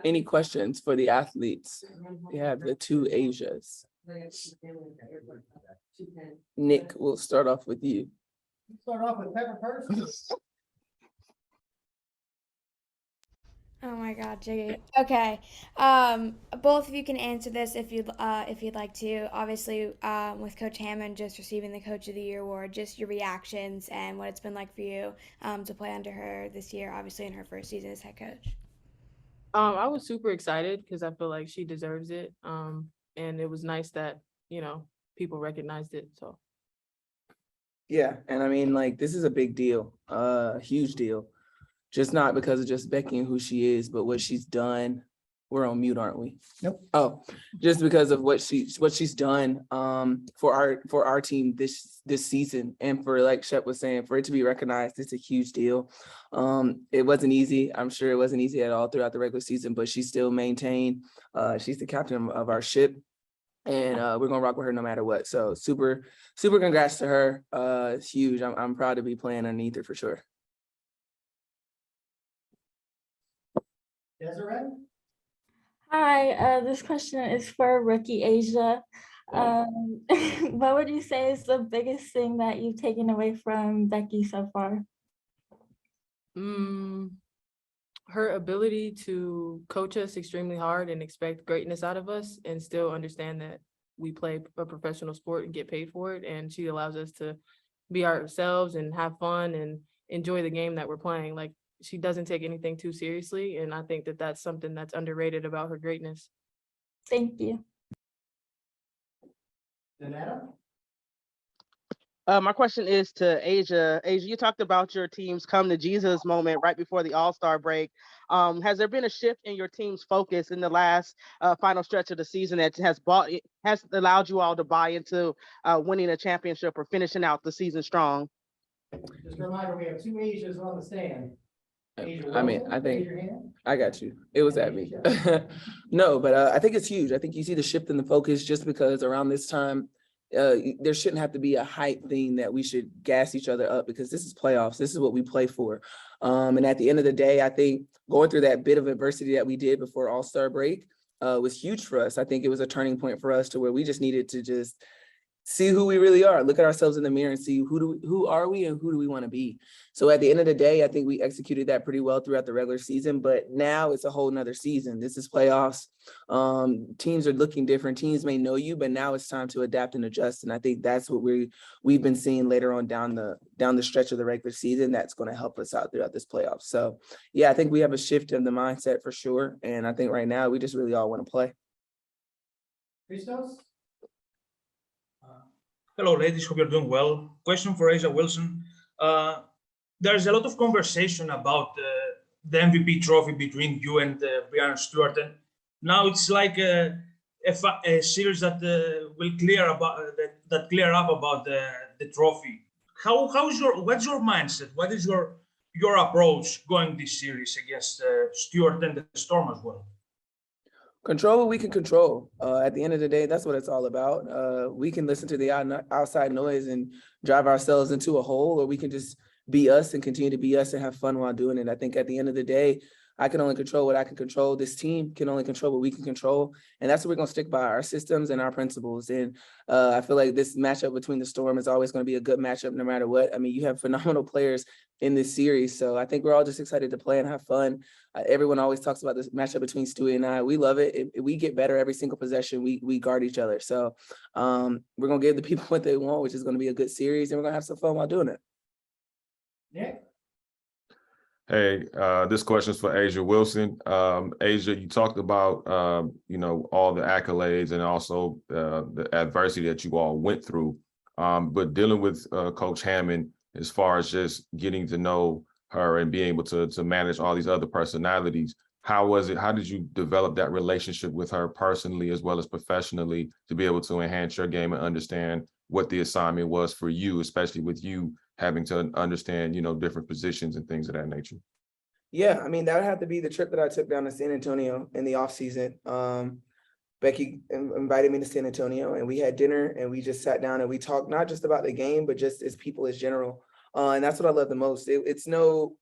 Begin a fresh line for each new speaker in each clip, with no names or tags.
Any questions for the athletes? We have the two Asias. Nick, we'll start off with you.
Start off with Pepper first.
Oh my God, Jiggy. Okay, both of you can answer this if you'd like to. Obviously, with Coach Hammond just receiving the Coach of the Year award, just your reactions and what it's been like for you to play under her this year. Obviously, in her first season as head coach.
I was super excited because I feel like she deserves it. And it was nice that, people recognized it. So.
Yeah, and I mean, like, this is a big deal, huge deal. Just not because of just Becky and who she is, but what she's done. We're on mute, aren't we?
Nope.
Oh, just because of what she's done for our team this season, and for, like Shep was saying, for it to be recognized, it's a huge deal. It wasn't easy. I'm sure it wasn't easy at all throughout the regular season, but she still maintained. She's the captain of our ship, and we're gonna rock with her no matter what. So super congrats to her. It's huge. I'm proud to be playing underneath her for sure.
Desiree?
Hi, this question is for rookie Asia. What would you say is the biggest thing that you've taken away from Becky so far?
Her ability to coach us extremely hard and expect greatness out of us, and still understand that we play a professional sport and get paid for it. And she allows us to be ourselves and have fun and enjoy the game that we're playing. Like, she doesn't take anything too seriously. And I think that that's something that's underrated about her greatness.
Thank you.
Donetta?
My question is to Asia. Asia, you talked about your team's come to Jesus moment right before the All-Star break. Has there been a shift in your team's focus in the last final stretch of the season that has allowed you all to buy into winning a championship or finishing out the season strong?
Just a reminder, we have two Asias on the stand.
I mean, I think I got you. It was at me. No, but I think it's huge. I think you see the shift in the focus just because around this time, there shouldn't have to be a hype thing that we should gas each other up, because this is playoffs. This is what we play for. And at the end of the day, I think going through that bit of adversity that we did before All-Star break was huge for us. I think it was a turning point for us to where we just needed to just see who we really are, look at ourselves in the mirror and see who are we and who do we want to be. So at the end of the day, I think we executed that pretty well throughout the regular season, but now it's a whole nother season. This is playoffs. Teams are looking different. Teams may know you, but now it's time to adapt and adjust. And I think that's what we've been seeing later on down the stretch of the regular season. That's going to help us out throughout this playoff. So yeah, I think we have a shift in the mindset for sure. And I think right now we just really all want to play.
Christos?
Hello, ladies. Hope you're doing well. Question for Aisha Wilson. There's a lot of conversation about the MVP trophy between you and Brianna Stewart, and now it's like a series that will clear up about the trophy. What's your mindset? What is your approach going this series against Stewart and the Storm as well?
Control what we can control. At the end of the day, that's what it's all about. We can listen to the outside noise and drive ourselves into a hole, or we can just be us and continue to be us and have fun while doing it. I think at the end of the day, I can only control what I can control. This team can only control what we can control. And that's what we're going to stick by, our systems and our principles. And I feel like this matchup between the Storm is always going to be a good matchup no matter what. I mean, you have phenomenal players in this series. So I think we're all just excited to play and have fun. Everyone always talks about this matchup between Stewie and I. We love it. We get better every single possession. We guard each other. So we're going to give the people what they want, which is going to be a good series. And we're going to have some fun while doing it.
Yeah.
Hey, this question is for Asia Wilson. Asia, you talked about, all the accolades and also the adversity that you all went through. But dealing with Coach Hammond, as far as just getting to know her and being able to manage all these other personalities, how was it? How did you develop that relationship with her personally as well as professionally to be able to enhance your game and understand what the assignment was for you, especially with you having to understand, different positions and things of that nature?
Yeah, I mean, that would have to be the trip that I took down to San Antonio in the off season. Becky invited me to San Antonio and we had dinner and we just sat down and we talked not just about the game, but just as people as general. And that's what I love the most. It's no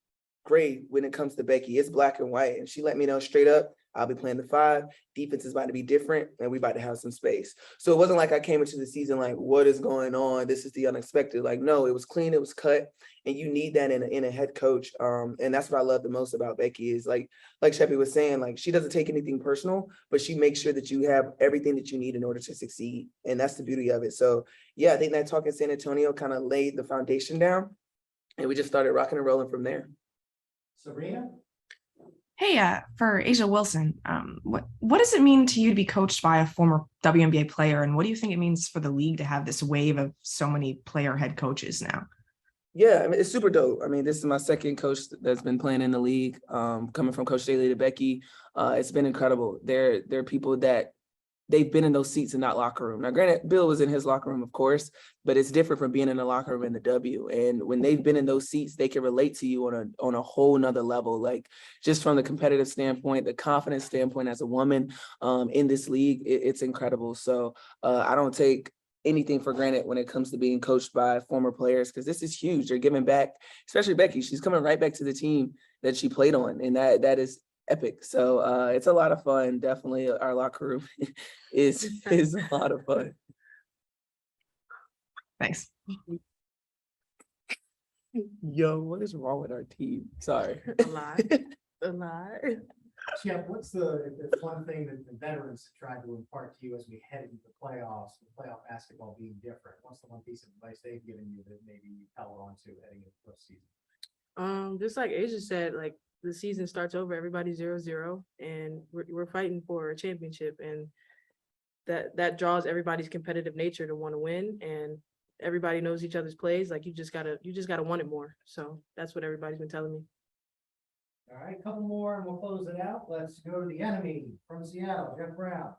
gray when it comes to Becky. It's black and white. And she let me know straight up, I'll be playing the 5. Defense is about to be different, and we about to have some space. So it wasn't like I came into the season like, what is going on? This is the unexpected. Like, no, it was clean, it was cut, and you need that in a head coach. And that's what I love the most about Becky is like Shepard was saying, like she doesn't take anything personal, but she makes sure that you have everything that you need in order to succeed. And that's the beauty of it. So yeah, I think that talk in San Antonio kind of laid the foundation down, and we just started rocking and rolling from there.
Sabrina?
Hey, for Asia Wilson, what does it mean to you to be coached by a former WNBA player, and what do you think it means for the league to have this wave of so many player head coaches now?
Yeah, I mean, it's super dope. I mean, this is my second coach that's been playing in the league, coming from Coach Daly to Becky. It's been incredible. They're people that they've been in those seats in that locker room. Now, granted, Bill was in his locker room, of course, but it's different from being in the locker room in the W. And when they've been in those seats, they can relate to you on a whole nother level, like just from the competitive standpoint, the confidence standpoint as a woman in this league, it's incredible. So I don't take anything for granted when it comes to being coached by former players, because this is huge. They're giving back, especially Becky. She's coming right back to the team that she played on, and that is epic. So it's a lot of fun. Definitely our locker room is a lot of fun.
Thanks.
Yo, what is wrong with our team? Sorry.
A lot. A lot.
Shep, what's the one thing that the veterans tried to impart to you as we head into the playoffs, the playoff basketball being different? What's the one piece of advice they've given you that maybe you held on to heading into the postseason?
Just like Asia said, like the season starts over, everybody's 0-0, and we're fighting for a championship, and that draws everybody's competitive nature to want to win, and everybody knows each other's plays. Like you just gotta want it more. So that's what everybody's been telling me.
All right, a couple more and we'll close it out. Let's go to the enemy from Seattle, Jeff Brown.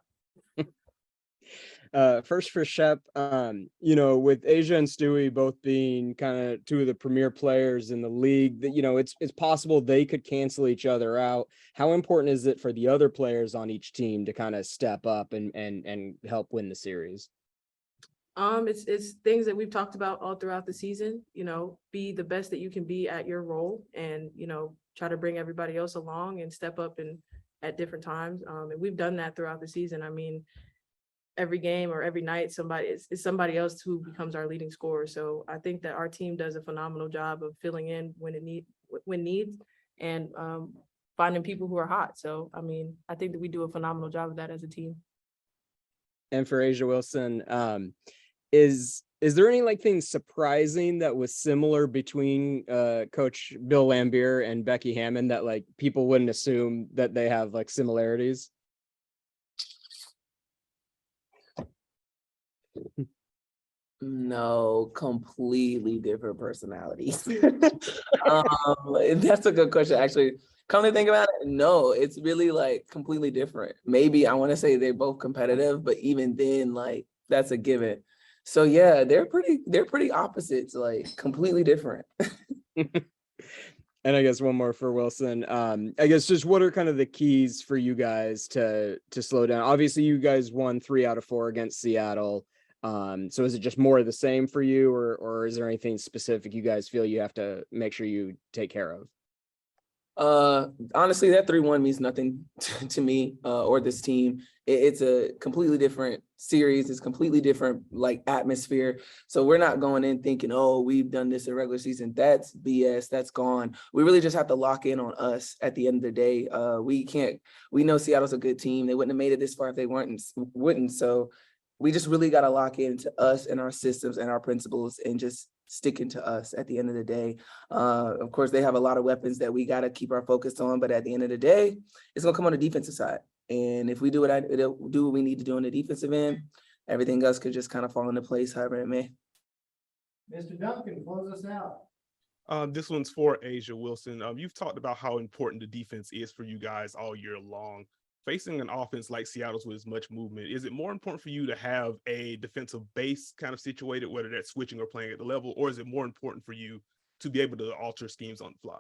First for Shep, with Asia and Stewie both being kind of two of the premier players in the league, that it's possible they could cancel each other out. How important is it for the other players on each team to kind of step up and help win the series?
It's things that we've talked about all throughout the season. Be the best that you can be at your role, and try to bring everybody else along and step up and at different times. And we've done that throughout the season. I mean, every game or every night, it's somebody else who becomes our leading scorer. So I think that our team does a phenomenal job of filling in when needs, and finding people who are hot. So I mean, I think that we do a phenomenal job of that as a team.
And for Asia Wilson, is there anything surprising that was similar between Coach Bill Laimbeer and Becky Hammond that people wouldn't assume that they have similarities?
No, completely different personalities. That's a good question, actually. Come to think about it, no, it's really completely different. Maybe I want to say they're both competitive, but even then, that's a given. So yeah, they're pretty opposites, completely different.
And I guess one more for Wilson. I guess just what are kind of the keys for you guys to slow down? Obviously, you guys won 3 out of 4 against Seattle. So is it just more of the same for you, or is there anything specific you guys feel you have to make sure you take care of?
Honestly, that 3-1 means nothing to me or this team. It's a completely different series. It's completely different atmosphere. So we're not going in thinking, oh, we've done this in regular season. That's BS. That's gone. We really just have to lock in on us at the end of the day. We know Seattle's a good team. They wouldn't have made it this far if they wouldn't. So we just really got to lock into us and our systems and our principles and just sticking to us at the end of the day. Of course, they have a lot of weapons that we got to keep our focus on, but at the end of the day, it's going to come on the defensive side. And if we do what we need to do on the defensive end, everything else could just kind of fall into place however it may.
Mr. Duncan, close us out.
This one's for Asia Wilson. You've talked about how important the defense is for you guys all year long. Facing an offense like Seattle's with as much movement, is it more important for you to have a defensive base kind of situated, whether that's switching or playing at the level, or is it more important for you to be able to alter schemes on the fly?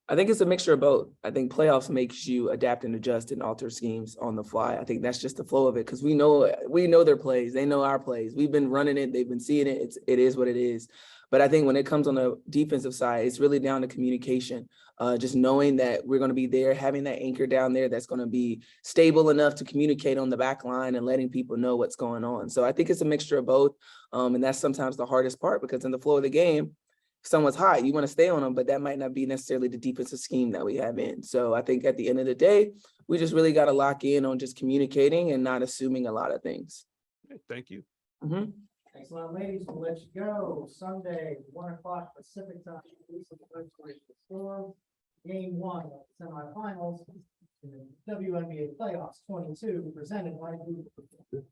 I think it's a mixture of both. I think playoffs makes you adapt and adjust and alter schemes on the fly. I think that's just the flow of it, because we know their plays. They know our plays. We've been running it. They've been seeing it. It is what it is. But I think when it comes on the defensive side, it's really down to communication. Just knowing that we're going to be there, having that anchor down there that's going to be stable enough to communicate on the back line and letting people know what's going on. So I think it's a mixture of both. And that's sometimes the hardest part, because in the flow of the game, if someone's hot, you want to stay on them, but that might not be necessarily the defensive scheme that we have in. So I think at the end of the day, we just really got to lock in on just communicating and not assuming a lot of things.
Thank you.
Mm-hmm.
Excellent, ladies, we'll let you go. Sunday, 1 o'clock Pacific time. Storm, game 1 of the semifinals in the WNBA playoffs 22, presented by Google.